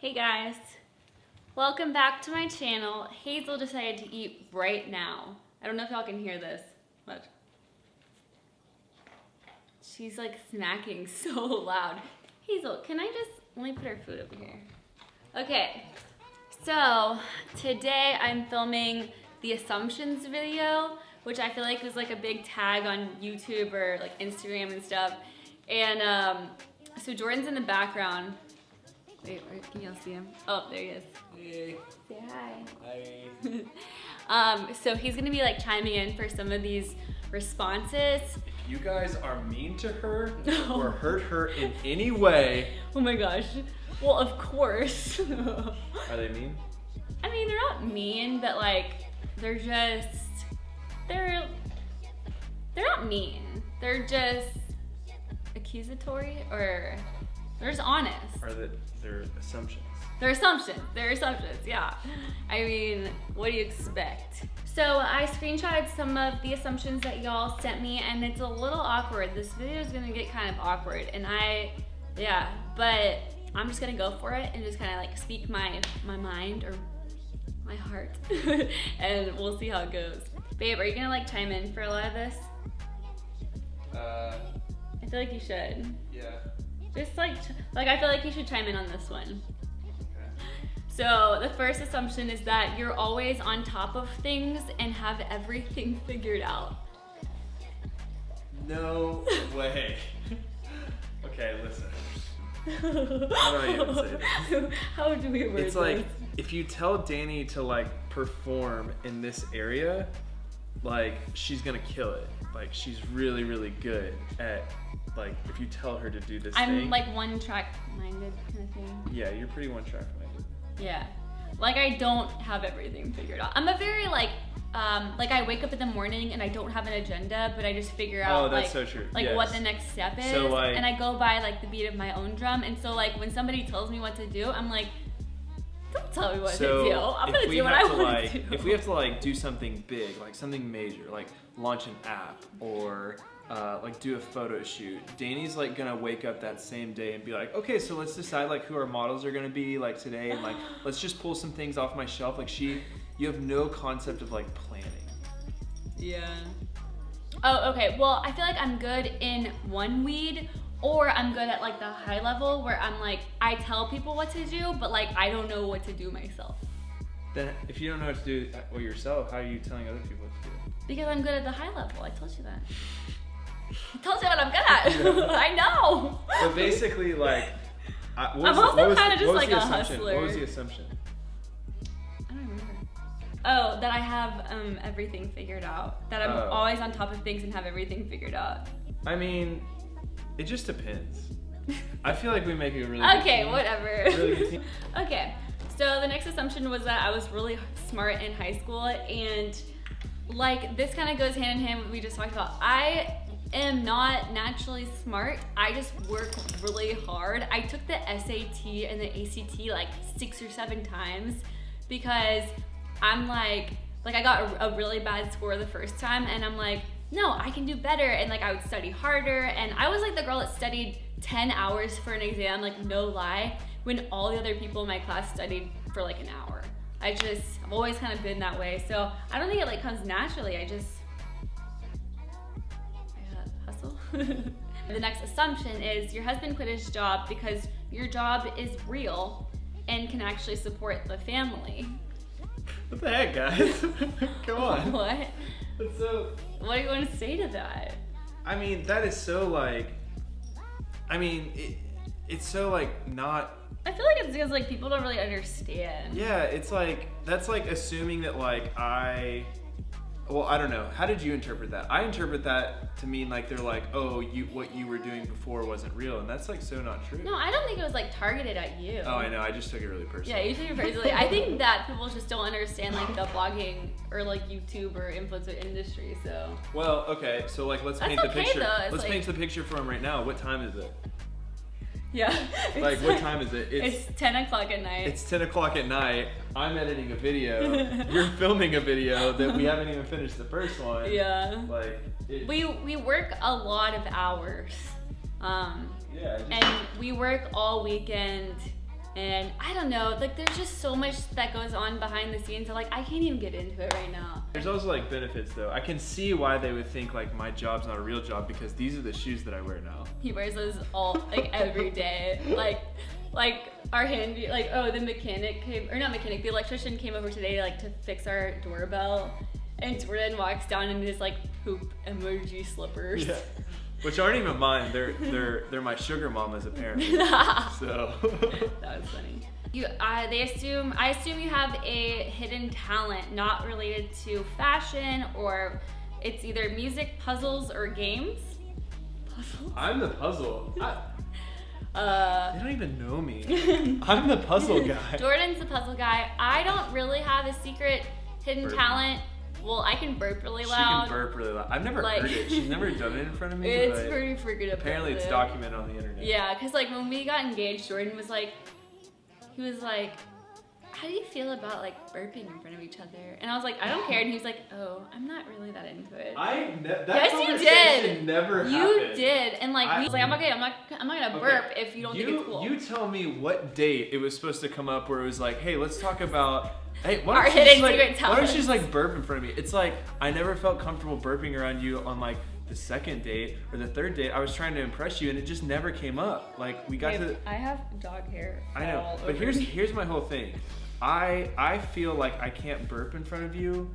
Hey guys, welcome back to my channel. Hazel decided to eat right now. I don't know if y'all can hear this, but she's like smacking so loud. Hazel, can I just, let me put her food over here. Okay, so today I'm filming the assumptions video, which I feel like was like a big tag on YouTube or like Instagram and stuff. And so Jordan's in the background. Wait, can y'all see him? Oh, there he is. Hey. Say hi. Hi. So he's gonna be like chiming in for some of these responses. If you guys are mean to her or hurt her in any way. Oh my gosh. Well, of course. Are they mean? I mean, they're not mean, but like, they're not mean. They're just accusatory, or they're just honest. Are they're assumptions? They're assumptions. They're assumptions, yeah. I mean, what do you expect? So I screenshotted some of the assumptions that y'all sent me, and it's a little awkward. This video is gonna get kind of awkward, and but I'm just gonna go for it and just kind of like speak my mind or my heart, and we'll see how it goes. Babe, are you gonna like chime in for a lot of this? I feel like you should. Yeah. Just like I feel like you should chime in on this one. Okay. So the first assumption is that you're always on top of things and have everything figured out. No way. Okay, listen. How do I even say this? How do we word It's like, if you tell Dani to like perform in this area, like she's gonna kill it. Like she's really, really good at, like, if you tell her to do this thing. I'm like one track minded kind of thing. Yeah, you're pretty one track minded. Yeah. Like I don't have everything figured out. I'm a very like I wake up in the morning and I don't have an agenda, but I just figure out so true. Like yes. what the next step is. So, like, and I go by like the beat of my own drum. And so like when somebody tells me what to do, I'm like, don't tell me what to do. I'm gonna do what I want to do. If we have to like do something big, like something major, like launch an app or like do a photo shoot, Dani's like gonna wake up that same day and be like, okay, so let's decide like who our models are gonna be like today, and like let's just pull some things off my shelf. Like you have no concept of like planning. Yeah. Oh, okay. Well, I feel like I'm good in one weed, or I'm good at like the high level where I'm like, I tell people what to do, but like I don't know what to do myself. Then if you don't know what to do yourself, how are you telling other people what to do? Because I'm good at the high level. I told you that. I told you what I'm good at. I know. So basically, like, I'm also kind of just like a assumption? hustler. What was the assumption? I don't remember. Oh, that I have everything figured out. That I'm always on top of things and have everything figured out. I mean, it just depends. I feel like we make a really okay, good team. Whatever. Really good team. Okay, so the next assumption was that I was really smart in high school, and like this kind of goes hand in hand with what we just talked about. I am not naturally smart. I just work really hard. I took the SAT and the ACT like 6 or 7 times because I'm like I got a really bad score the first time, and I'm like, no, I can do better. And like I would study harder, and I was like the girl that studied 10 hours for an exam, like no lie, when all the other people in my class studied for like an hour. I've always kind of been that way. So I don't think it like comes naturally. I hustle. The next assumption is your husband quit his job because your job is real and can actually support the family. What the heck, guys? Come on. What? That's so... What do you want to say to that? I mean, that is so like... I mean, it's so like not... I feel like it's because like people don't really understand. Yeah, it's like, that's like assuming that like well, I don't know. How did you interpret that? I interpret that to mean like they're like, oh, what you were doing before wasn't real, and that's like so not true. No, I don't think it was like targeted at you. Oh, I know. I just took it really personally. Yeah, you took it personally. I think that people just don't understand like the blogging or like YouTube or influencer industry. So. Well, okay. So like, let's paint the picture. Let's like... paint the picture for them right now. What time is it? Yeah. Like, what time is it? It's 10 o'clock at night. It's 10 o'clock at night. I'm editing a video. You're filming a video that we haven't even finished the first one. Yeah. Like, we work a lot of hours. Yeah. And we work all weekend. And I don't know, like there's just so much that goes on behind the scenes that like I can't even get into it right now. There's also like benefits though. I can see why they would think like my job's not a real job because these are the shoes that I wear now. He wears those all like every day. Like our handy, like the mechanic came, or not mechanic, the electrician came over today like to fix our doorbell, and Jordan walks down in his like poop emoji slippers. Yeah. Which aren't even mine. They're my sugar mama's apparently. So that was funny. I assume you have a hidden talent not related to fashion, or it's either music, puzzles, or games. Puzzles? I'm the puzzle. They don't even know me. I'm the puzzle guy. Jordan's the puzzle guy. I don't really have a secret hidden talent. Well, I can burp really loud. She can burp really loud. I've never heard it. She's never done it in front of me. It's pretty freaking apparently it's documented on the internet. Yeah, because like when we got engaged, Jordan was like, how do you feel about like burping in front of each other? And I was like, I don't care. And he was like, oh, I'm not really that into it. That conversation never happened. You did. And like, he was like, I'm not gonna burp if you don't think it's cool. You tell me what date it was supposed to come up where it was like, hey, let's talk about, hey, our hidden secret talent. Why don't you just like burp in front of me? It's like, I never felt comfortable burping around you on like the second date or the third date. I was trying to impress you and it just never came up. Like we got to. I have dog hair. I know, but here's my whole thing. I feel like I can't burp in front of you,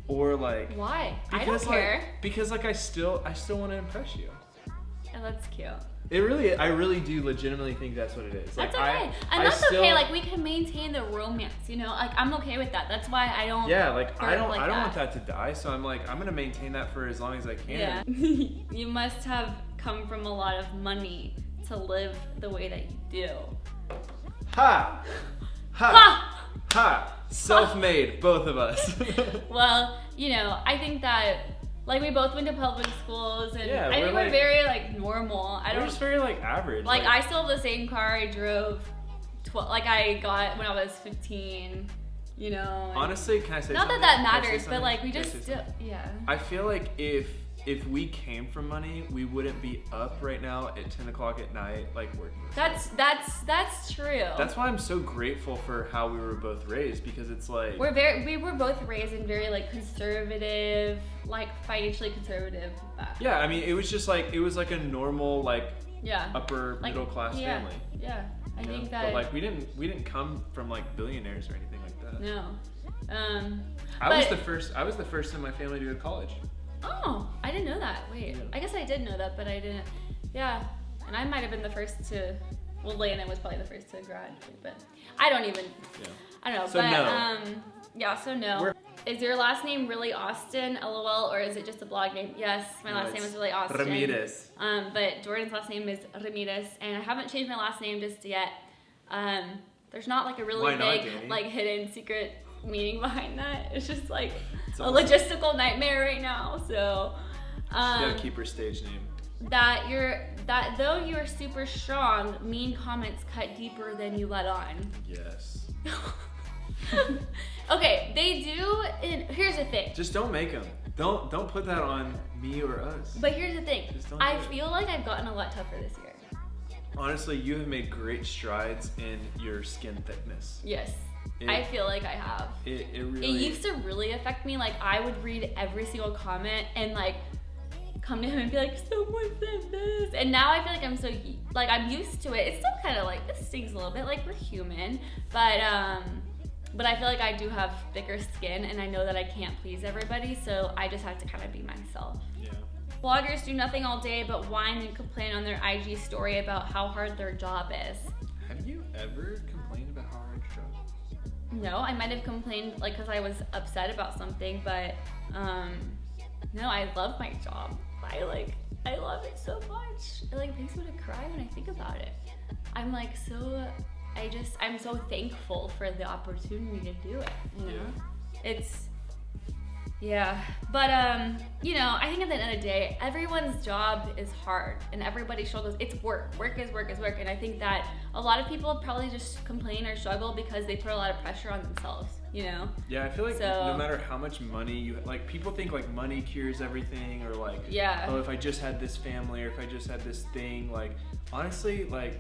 or like. Why? I don't care. Because like I still want to impress you. Oh, that's cute. I really do legitimately think that's what it is. That's okay. And that's okay. Like we can maintain the romance, you know? Like I'm okay with that. That's why I don't. Yeah, like I don't want that to die. So I'm like, I'm gonna maintain that for as long as I can. Yeah. You must have come from a lot of money to live the way that you do. Ha! Ha! Ha! Ha! Self-made, both of us. Well, you know, I think that. Like we both went to public schools, and yeah, I think we're very like normal. We're just very like average. Like I still have the same car I drove, like I got when I was 15. You know. Honestly, can I say not something? That matters, but like we just still, yeah. I feel like if we came from money, we wouldn't be up right now at 10 o'clock at night, like working. That's true. That's why I'm so grateful for how we were both raised, because it's like we were both raised in very like conservative, like financially conservative. Yeah, I mean, it was just like like a normal like upper like, middle class family. Yeah, I think that. But like we didn't come from like billionaires or anything like that. No. I was the first in my family to go to college. Oh, I didn't know that. Wait, yeah. I guess I did know that, but I didn't. Yeah, and I might have been the first to. Well, Landon was probably the first to graduate, but I don't even. Yeah. I don't know. So but no. Yeah. So no. Is your last name really Austin? LOL, or is it just a blog name? Yes, my last name is really Austin. Ramirez. But Jordan's last name is Ramirez, and I haven't changed my last name just yet. There's not like a really big, like hidden secret meaning behind that. It's just like a logistical nightmare right now. So you gotta keep her stage name. That though you're super strong, mean comments cut deeper than you let on. Yes. Okay, they do. Here's the thing. Just don't make them. Don't put that on me or us. But here's the thing. I feel like I've gotten a lot tougher this year. Honestly, you have made great strides in your skin thickness. Yes. I feel like I have. It really. It used to really affect me. Like I would read every single comment and like come to him and be like, someone said this. And now I feel like I'm so like I'm used to it. It's still kind of like this stings a little bit. Like we're human, but I feel like I do have thicker skin, and I know that I can't please everybody. So I just have to kind of be myself. Yeah. Bloggers do nothing all day but whine and complain on their IG story about how hard their job is. Have you ever complained about how hard your job is? No, I might have complained like because I was upset about something, but no, I love my job. I love it so much. It like makes me want to cry when I think about it. I'm like I'm so thankful for the opportunity to do it. You know, but you know, I think at the end of the day, everyone's job is hard and everybody struggles. It's work. Work is work is work. And I think that a lot of people probably just complain or struggle because they put a lot of pressure on themselves, you know? Yeah, I feel like no matter how much money you, like people think like money cures everything, or like, oh, if I just had this family or if I just had this thing, like honestly, like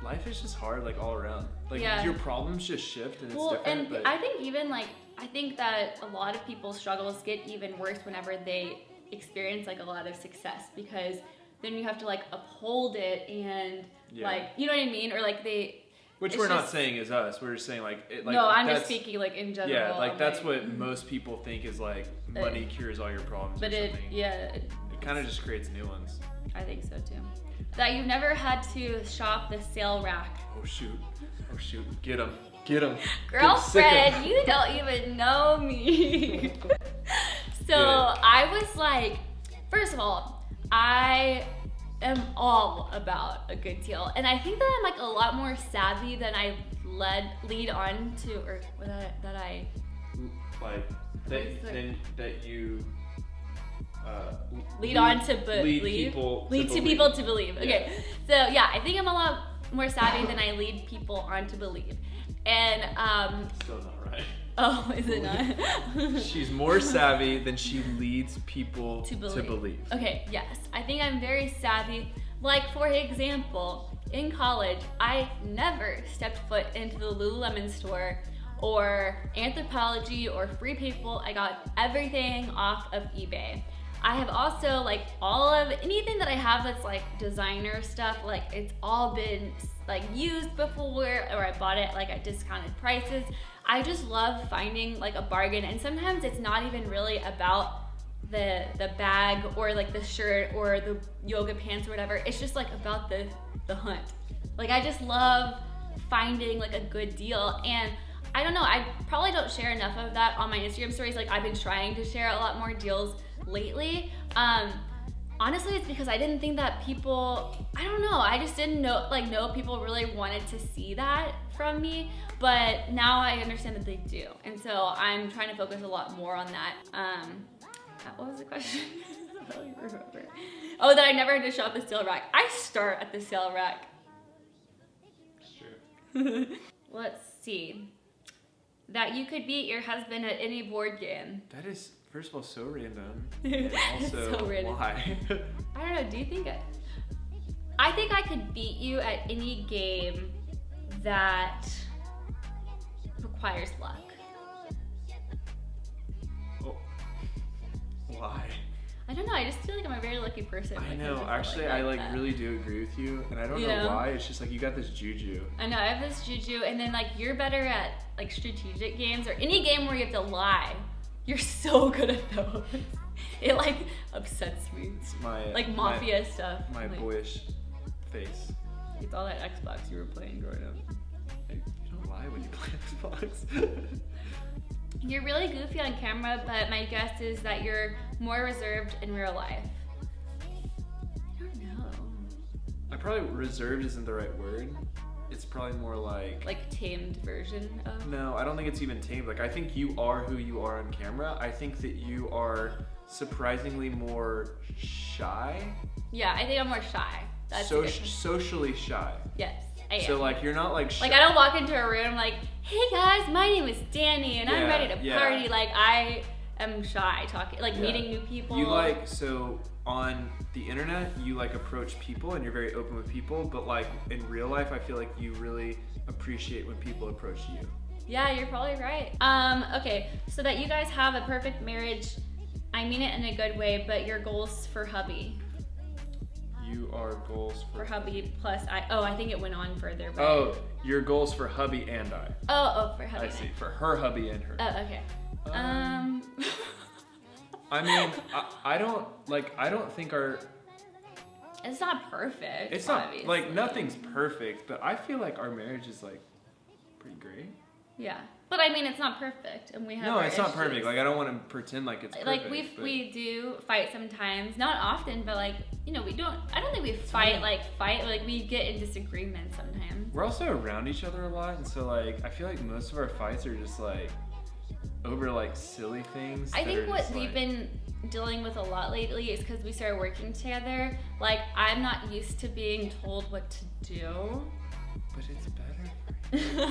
life is just hard, like all around. Like your problems just shift and it's different. And but I think even like, I think that a lot of people's struggles get even worse whenever they experience like a lot of success, because then you have to like uphold it and like, you know what I mean? Or like which we're not saying is us. We're just saying like, no, I'm just speaking like in general. Yeah, like that's what most people think is like money cures all your problems. But or something. It kind of just creates new ones. I think so too. That you've never had to shop the sale rack. Oh shoot, get him. Girlfriend, you don't even know me. So I was like, first of all, I am all about a good deal. And I think that I'm like a lot more savvy than I lead on to, or that I... Like, that you... lead on to believe. Lead people to believe. Okay, so yeah, I think I'm a lot more savvy than I lead people on to believe. And still not right. Oh, is it not? She's more savvy than she leads people to believe. Okay, yes, I think I'm very savvy. Like, for example, in college, I never stepped foot into the Lululemon store or Anthropology or Free People. I got everything off of eBay. I have also, like, all of anything that I have that's like designer stuff, like it's all been like used before, or I bought it like at discounted prices. I just love finding like a bargain, and sometimes it's not even really about the bag or like the shirt or the yoga pants or whatever. It's just like about the hunt. Like, I just love finding like a good deal, and I don't know, I probably don't share enough of that on my Instagram stories. Like, I've been trying to share a lot more deals lately. Honestly, it's because I didn't think that people, I don't know, I just didn't know people really wanted to see that from me, but now I understand that they do. And so I'm trying to focus a lot more on that. What was the question? I don't even remember. Oh, that I never had to shop the sale rack. I start at the sale rack. Sure. Let's see. That you could beat your husband at any board game. That is, first of all, so random. And also, so random. Why? I don't know, do you think I think I could beat you at any game that requires luck. Oh. Why? I don't know, I just feel like I'm a very lucky person. I know, actually, I like really do agree with you, and I don't know why. It's just like you got this juju. I know, I have this juju, and then like you're better at like strategic games or any game where you have to lie. You're so good at those. It like upsets me. It's my like mafia stuff. My like, boyish face. It's all that Xbox you were playing growing up. Hey, you don't lie when you play Xbox. You're really goofy on camera, but my guess is that you're more reserved in real life. I don't know. I probably, reserved isn't the right word. It's probably more like tamed version of? No, I don't think it's even tamed. Like, I think you are who you are on camera. I think that you are surprisingly more shy. Yeah, I think I'm more shy. That's socially shy. Yes, I am. So like, you're not like shy. Like, I don't walk into a room like, hey guys, my name is Dani and I'm ready to party. Like, I am shy talking, like meeting new people. You like, so on the internet, you like approach people and you're very open with people, but like in real life, I feel like you really appreciate when people approach you. Yeah, you're probably right. Okay, so that you guys have a perfect marriage, I mean it in a good way, but your goals for hubby. You are goals for hubby plus I think it went on further. But... Oh, your goals for hubby and I. Oh, for hubby. I see, for her hubby and her. Oh, okay. I mean, I don't think our... It's not perfect. It's not, obviously. Like, nothing's perfect, but I feel like our marriage is, like, pretty great. Yeah. But, I mean, it's not perfect, and we have No, it's issues. not perfect. Like, I don't want to pretend like it's perfect. Like, we do fight sometimes. Not often, but, like, you know, I don't think we fight. Like, we get in disagreements sometimes. We're also around each other a lot, and so, like, I feel like most of our fights are just, like, over like silly things. I think what we've been dealing with a lot lately is because we started working together. Like, I'm not used to being told what to do. But it's better for you.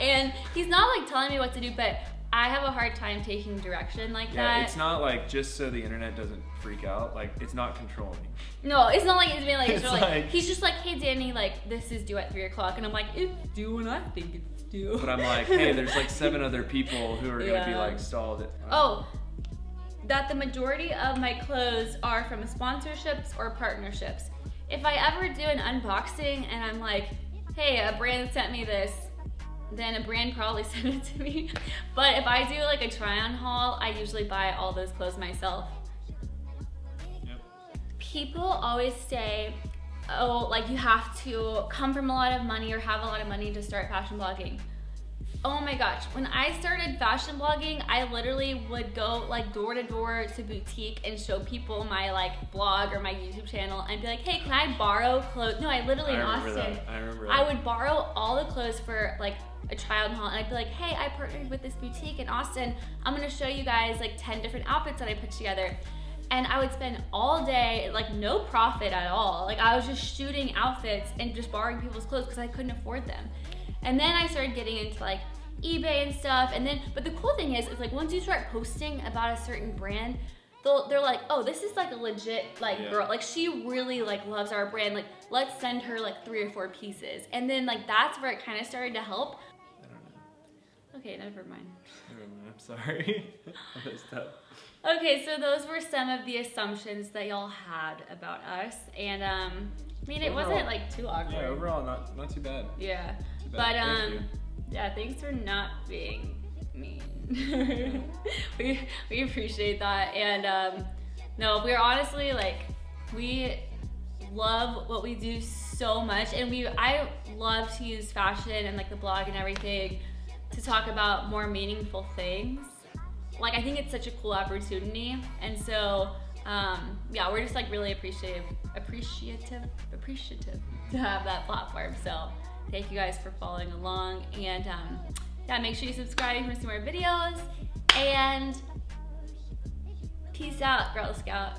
And he's not like telling me what to do, but I have a hard time taking direction like Yeah, that. it's not like just so the internet doesn't freak out. Like, it's not controlling. No, it's not like it's being like, It's like, like- he's just like, hey Dani, like this is due at 3 o'clock, and I'm like, it's due when I think it's due. But I'm like, hey, there's like 7 other people who are gonna be Yeah. like stalled. That the majority of my clothes are from sponsorships or partnerships. If I ever do an unboxing and I'm like, hey, a brand sent me this, then a brand probably sent it to me. But if I do like a try-on haul, I usually buy all those clothes myself. Yep. People always say, oh, like you have to come from a lot of money or have a lot of money to start fashion blogging. Oh my gosh, when I started fashion blogging, I literally would go like door to door to boutique and show people my like blog or my YouTube channel and be like, hey, can I borrow clothes? No, I literally in Austin, I remember that. I would borrow all the clothes for like a trial haul, and I'd be like, hey, I partnered with this boutique in Austin. I'm gonna show you guys like 10 different outfits that I put together. And I would spend all day, like no profit at all. Like I was just shooting outfits and just borrowing people's clothes because I couldn't afford them. And then I started getting into like eBay and stuff. And then, but the cool thing is like once you start posting about a certain brand, they're like, oh, this is like a legit like girl. Like she really like loves our brand. Like let's send her like 3 or 4 pieces. And then like that's where it kind of started to help. I don't know. Okay, never mind. I'm sorry. I messed up. Okay, so those were some of the assumptions that y'all had about us. And I mean, it Overall- wasn't like too awkward. Yeah, overall, not too bad. Yeah. Too But bad. Thank you. yeah, thanks for not being mean. we appreciate that. And no, we're honestly like we love what we do so much, and I love to use fashion and like the blog and everything to talk about more meaningful things. Like I think it's such a cool opportunity, and so yeah, we're just like really appreciative to have that platform. So thank you guys for following along, and yeah, make sure you subscribe for some more videos, and peace out, Girl Scout.